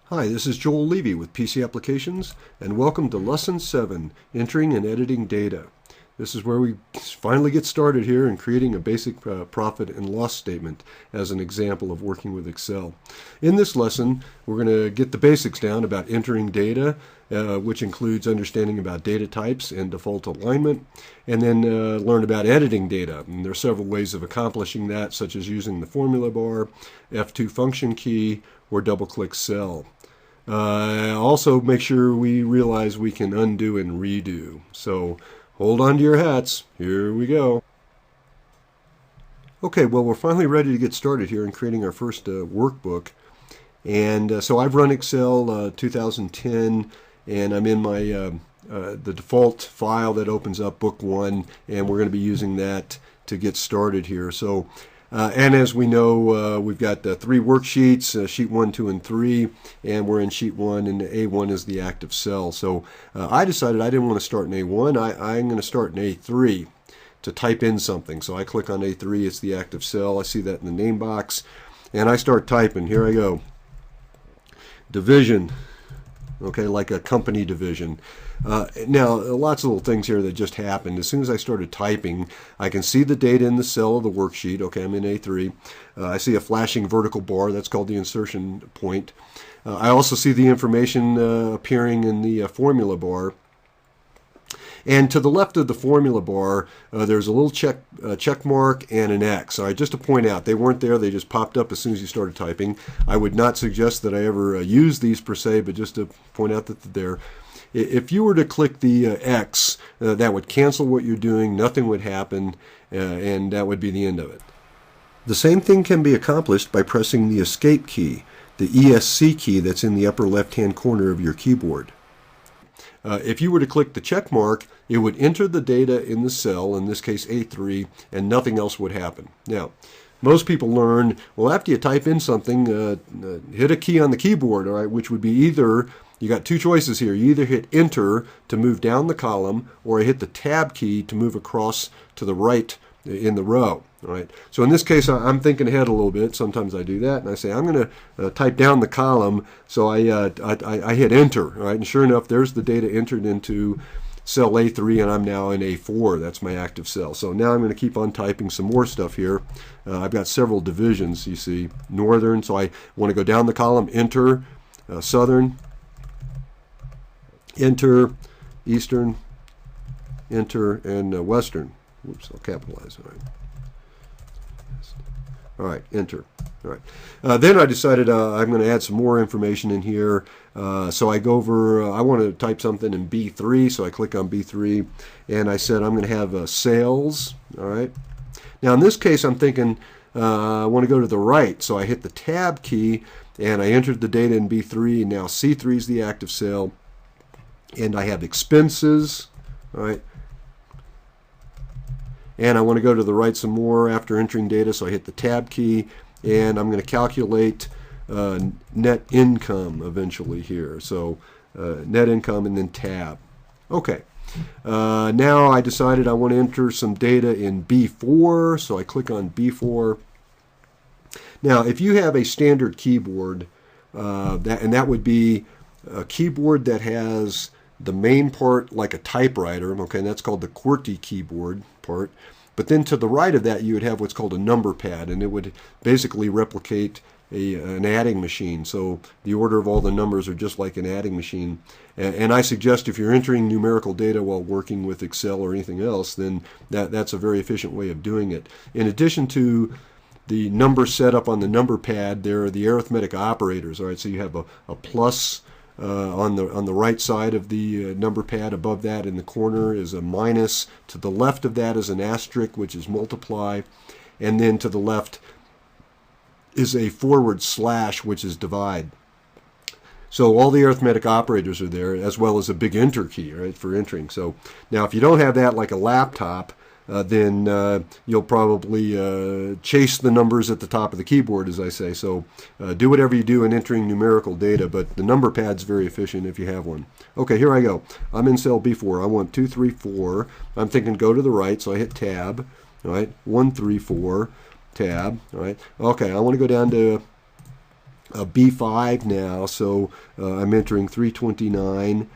Hi, this is Joel Levy with PC Applications, and welcome to Lesson 7, Entering and Editing Data. This is where we finally get started here in creating a basic profit and loss statement as an example of working with Excel. In this lesson, we're going to get the basics down about entering data, which includes understanding about data types and default alignment, and then learn about editing data. And there are several ways of accomplishing that, such as using the formula bar, F2 function key, or double-click cell. Also make sure we realize we can undo and redo. So hold on to your hats. Here we go. Okay, well, we're finally ready to get started here in creating our first workbook. And so I've run Excel 2010, and I'm in my the default file that opens up book 1, and we're going to be using that to get started here. So and as we know, we've got 3 worksheets, sheet 1, 2, and 3, and we're in sheet 1, and A1 is the active cell. So I decided I didn't want to start in A1. I'm going to start in A3 to type in something. So I click on A3, it's the active cell. I see that in the name box, and I start typing. Here I go. Division. Okay, like a company division. Now, lots of little things here that just happened. As soon as I started typing, I can see the data in the cell of the worksheet. Okay, I'm in A3. I see a flashing vertical bar. That's called the insertion point. I also see the information appearing in the formula bar. And to the left of the formula bar, there's a little check mark and an X. All right, just to point out, they weren't there. They just popped up as soon as you started typing. I would not suggest that I ever use these per se, but just to point out that they're there. If you were to click the X, that would cancel what you're doing. Nothing would happen, and that would be the end of it. The same thing can be accomplished by pressing the Escape key, the ESC key that's in the upper left-hand corner of your keyboard. If you were to click the check mark, it would enter the data in the cell, in this case A3, and nothing else would happen. Now, most people learn, well, after you type in something, hit a key on the keyboard, all right, which would be either, you got 2 choices here. You either hit Enter to move down the column, or hit the Tab key to move across to the right in the row. All right. So in this case, I'm thinking ahead a little bit. Sometimes I do that, and I say I'm going to type down the column. So I hit Enter. All right, and sure enough, there's the data entered into cell A3, and I'm now in A4. That's my active cell. So now I'm going to keep on typing some more stuff here. I've got several divisions. You see, Northern. So I want to go down the column. Enter, Southern. Enter, Eastern. Enter, and Western. Whoops, I'll capitalize. All right. All right, Enter. All right. Then I decided I'm going to add some more information in here. So I go over, I want to type something in B3, so I click on B3, and I said I'm going to have sales. All right. Now in this case, I'm thinking I want to go to the right, so I hit the Tab key, and I entered the data in B3, and now C3 is the active cell, and I have expenses. All right. And I want to go to the right some more after entering data, so I hit the Tab key, and I'm going to calculate net income eventually here. So net income and then Tab. Okay. Now I decided I want to enter some data in B4, so I click on B4. Now, if you have a standard keyboard, that would be a keyboard that has the main part like a typewriter, okay, and that's called the QWERTY keyboard part. But then to the right of that, you would have what's called a number pad, and it would basically replicate an adding machine. So the order of all the numbers are just like an adding machine. And I suggest if you're entering numerical data while working with Excel or anything else, then that's a very efficient way of doing it. In addition to the number set up on the number pad, there are the arithmetic operators. All right, so you have a plus on the right side of the number pad. Above that in the corner is a minus. To the left of that is an asterisk, which is multiply. And then to the left is a /, which is divide. So all the arithmetic operators are there, as well as a big enter key, right, for entering. So now if you don't have that like a laptop, then you'll probably chase the numbers at the top of the keyboard, as I say. So do whatever you do in entering numerical data, but the number pad's very efficient if you have one. Okay, here I go. I'm in cell B4. I want 2, 3, 4. I'm thinking go to the right, so I hit Tab. All right, 1, 3, 4, Tab. All right. Okay, I want to go down to B5 now, so I'm entering 329.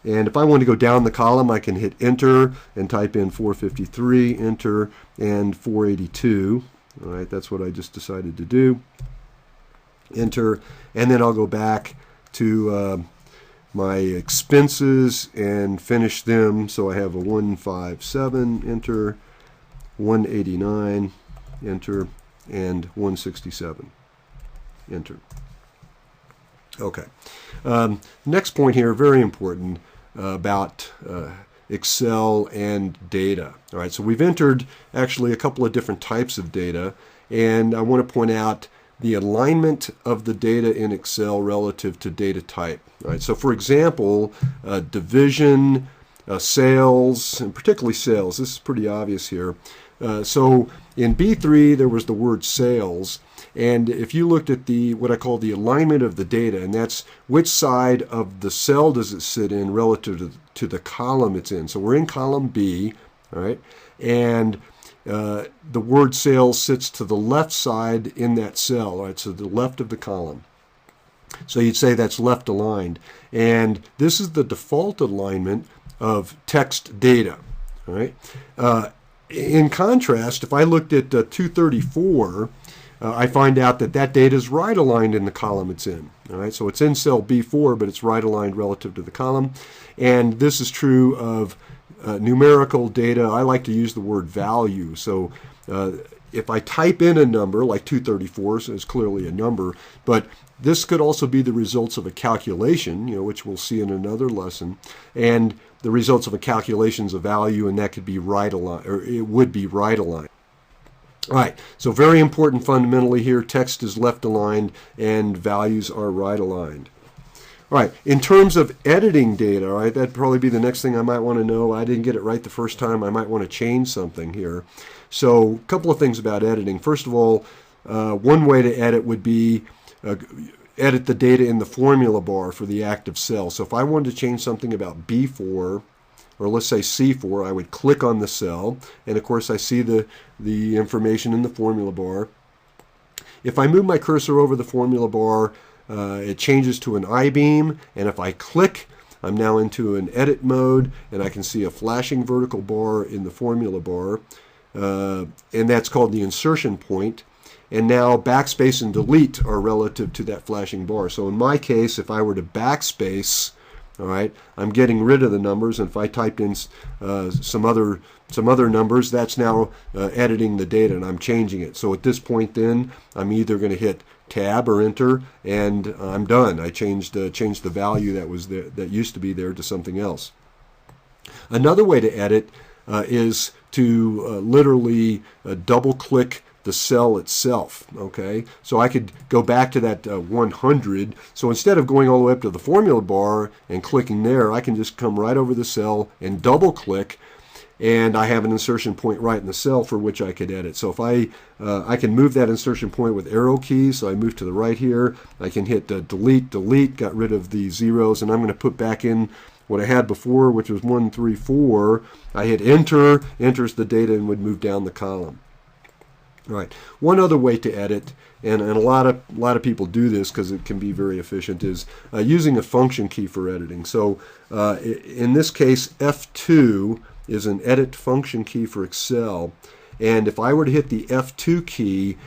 And if I want to go down the column, I can hit enter and type in 453, enter, and 482. All right, that's what I just decided to do. Enter, and then I'll go back to my expenses and finish them. So I have a 157, enter, 189, enter, and 167, enter. Okay. Next point here, very important, about Excel and data. All right, so we've entered actually a couple of different types of data, and I want to point out the alignment of the data in Excel relative to data type. All right, so for example, division, sales, and particularly sales. This is pretty obvious here. So in B3 there was the word sales, and if you looked at the what I call the alignment of the data, and that's which side of the cell does it sit in relative to the column it's in. So we're in column B, all right, and the word sales sits to the left side in that cell, all right, so the left of the column. So you'd say that's left aligned, and this is the default alignment of text data, all right. In contrast, if I looked at 234, I find out that that data is right aligned in the column it's in. All right, so it's in cell B4, but it's right aligned relative to the column. And this is true of numerical data. I like to use the word value. So if I type in a number like 234, so it's clearly a number, but this could also be the results of a calculation, which we'll see in another lesson. And the results of a calculation is a value, and that could be right aligned, or it would be right aligned. All right, so very important fundamentally here, text is left aligned and values are right aligned. All right, in terms of editing data, all right, that'd probably be the next thing I might want to know. I didn't get it right the first time. I might want to change something here. So a couple of things about editing. First of all, one way to edit would be edit the data in the formula bar for the active cell. So if I wanted to change something about B4, or let's say C4, I would click on the cell, and of course I see the information in the formula bar. If I move my cursor over the formula bar, it changes to an I-beam, and if I click, I'm now into an edit mode, and I can see a flashing vertical bar in the formula bar, and that's called the insertion point. And now backspace and delete are relative to that flashing bar. So in my case, if I were to backspace, all right, I'm getting rid of the numbers, and if I typed in some other numbers, that's now editing the data, and I'm changing it. So at this point, then I'm either going to hit Tab or Enter, and I'm done. I changed the value that was there, that used to be there, to something else. Another way to edit is to literally double-click the cell itself. Okay, so I could go back to that 100. So instead of going all the way up to the formula bar and clicking there, I can just come right over the cell and double click, and I have an insertion point right in the cell for which I could edit. So if I can move that insertion point with arrow keys. So I move to the right here, I can hit delete, got rid of the zeros, and I'm going to put back in what I had before, which was 134. I hit enter, enters the data, and would move down the column. All right. One other way to edit, and a lot of people do this because it can be very efficient, is using a function key for editing. So in this case, F2 is an edit function key for Excel, and if I were to hit the F2 key,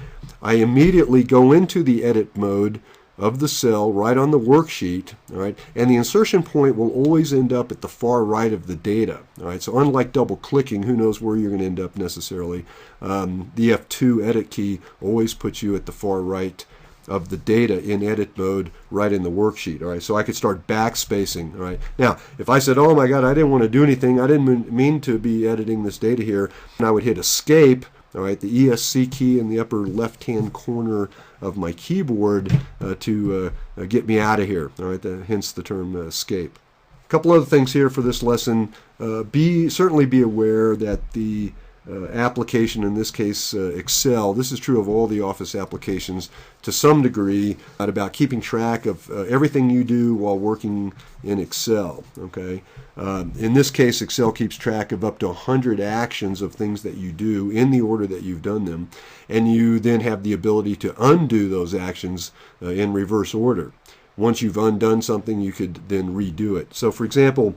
I immediately go into the edit mode of the cell right on the worksheet, all right, and the insertion point will always end up at the far right of the data. All right, so unlike double clicking, who knows where you're going to end up necessarily, the F2 edit key always puts you at the far right of the data in edit mode right in the worksheet. All right, so I could start backspacing. All right, now if I said, oh my god, I didn't want to do anything, I didn't mean to be editing this data here, and I would hit escape. All right, the ESC key in the upper left-hand corner of my keyboard to get me out of here. All right, hence the term escape. A couple other things here for this lesson. Certainly be aware that the application, in this case Excel. This is true of all the Office applications to some degree, about keeping track of everything you do while working in Excel. Okay, in this case, Excel keeps track of up to 100 actions of things that you do in the order that you've done them, and you then have the ability to undo those actions in reverse order. Once you've undone something, you could then redo it. So, for example,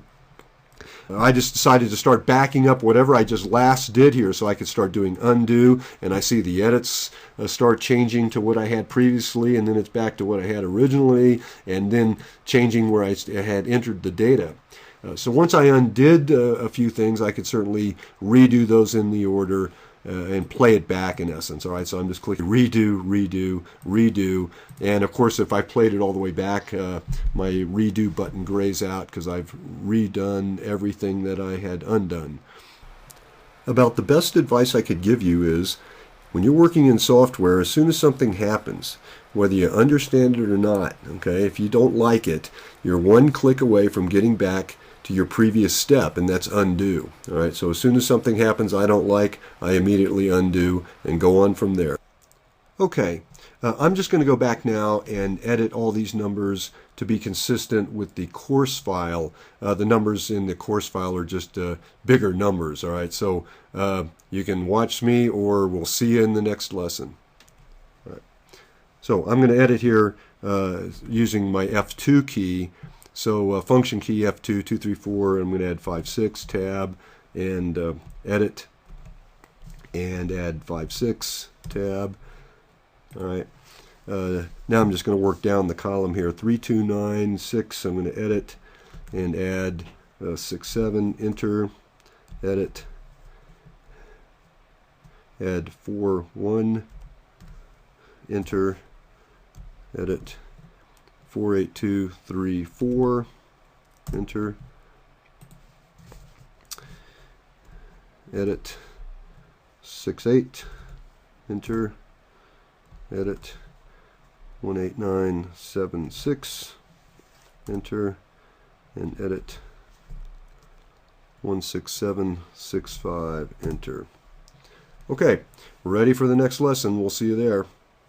I just decided to start backing up whatever I just last did here so I could start doing undo, and I see the edits start changing to what I had previously, and then it's back to what I had originally, and then changing where I had entered the data. So once I undid a few things, I could certainly redo those in the order and play it back in essence. All right, so I'm just clicking redo, redo, redo, and of course if I played it all the way back, my redo button grays out because I've redone everything that I had undone. About the best advice I could give you is, when you're working in software, as soon as something happens, whether you understand it or not, okay, if you don't like it, you're one click away from getting back to your previous step, and that's undo. All right, so as soon as something happens I don't like, I immediately undo and go on from there. Okay, I'm just going to go back now and edit all these numbers to be consistent with the course file. The numbers in the course file are just bigger numbers. All right, so you can watch me, or we'll see you in the next lesson. All right. So I'm going to edit here using my F2 key. So function key F2, 2, 3, 4, I'm going to add 5, 6, tab, and edit, and add 5, 6, tab. All right. Now I'm just going to work down the column here. 3, 2, 9, 6, I'm going to edit, and add 6, 7, enter, edit, add 4, 1, enter, edit, 4, 8, 2, 3, 4, enter, edit, 6, 8, enter, edit, 1, 8, 9, 7, 6, enter, and edit, 1, 6, 7, 6, 5, enter. Okay, ready for the next lesson. We'll see you there.